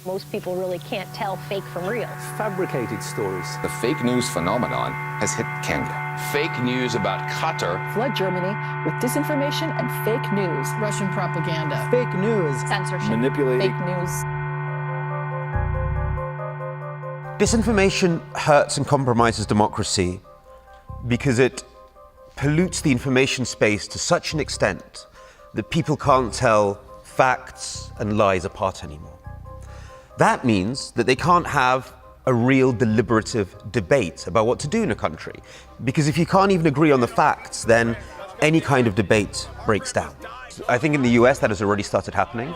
Most people really can't tell fake from real. Fabricated stories. The fake news phenomenon has hit Kenya. Fake news about Qatar. Flood Germany with disinformation and fake news. Russian propaganda. Fake news. Censorship. Manipulated. Fake news. Disinformation hurts and compromises democracy because it pollutes the information space to such an extent that people can't tell facts and lies apart anymore. That means that they can't have a real deliberative debate about what to do in a country. Because if you can't even agree on the facts, then any kind of debate breaks down. I think in the US that has already started happening,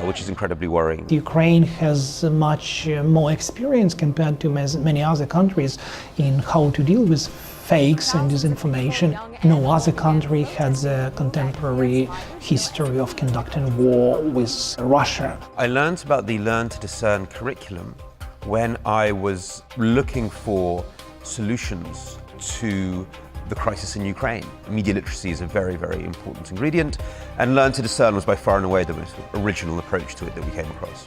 which is incredibly worrying. Ukraine has much more experience compared to many other countries in how to deal with fakes and disinformation. No other country has a contemporary history of conducting war with Russia. I learned about the Learn to Discern curriculum when I was looking for solutions to the crisis in Ukraine. Media literacy is a very, very important ingredient, and Learn to Discern was by far and away the most original approach to it that we came across.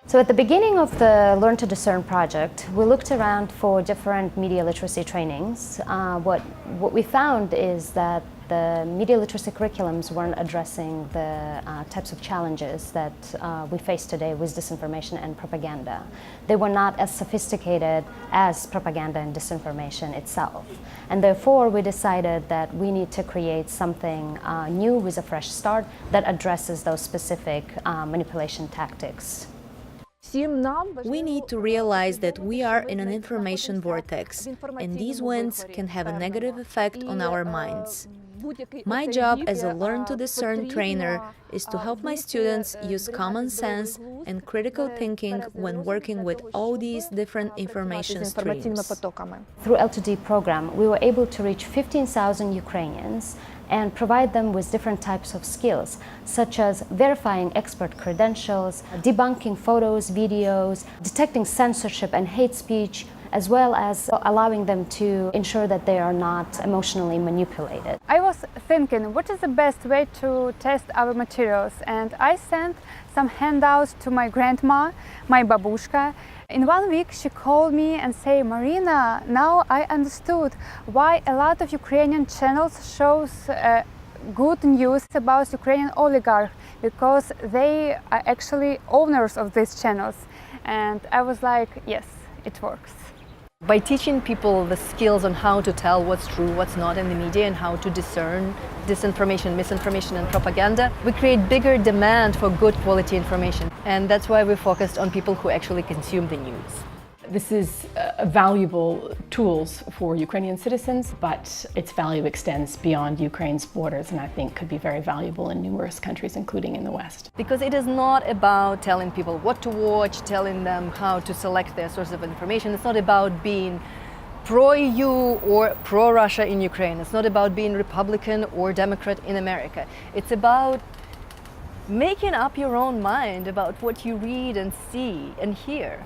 So at the beginning of the Learn to Discern project, we looked around for different media literacy trainings. What we found is that the media literacy curriculums weren't addressing the types of challenges that we face today with disinformation and propaganda. They were not as sophisticated as propaganda and disinformation itself. And therefore, we decided that we need to create something new with a fresh start that addresses those specific manipulation tactics. We need to realize that we are in an information vortex, and these winds can have a negative effect on our minds. My job as a Learn to Discern trainer is to help my students use common sense and critical thinking when working with all these different information streams. Through L2D program, we were able to reach 15,000 Ukrainians and provide them with different types of skills, such as verifying expert credentials, debunking photos, videos, detecting censorship and hate speech, as well as allowing them to ensure that they are not emotionally manipulated. I was thinking, what is the best way to test our materials? And I sent some handouts to my grandma, my babushka. In 1 week, she called me and said, Marina, now I understood why a lot of Ukrainian channels shows good news about Ukrainian oligarchs, because they are actually owners of these channels. And I was like, yes, it works. By teaching people the skills on how to tell what's true, what's not in the media, and how to discern disinformation, misinformation, and propaganda, we create bigger demand for good quality information. And that's why we focused on people who actually consume the news. This is valuable tools for Ukrainian citizens, but its value extends beyond Ukraine's borders, and I think could be very valuable in numerous countries, including in the West. Because it is not about telling people what to watch, telling them how to select their source of information. It's not about being pro-EU or pro-Russia in Ukraine. It's not about being Republican or Democrat in America. It's about making up your own mind about what you read and see and hear.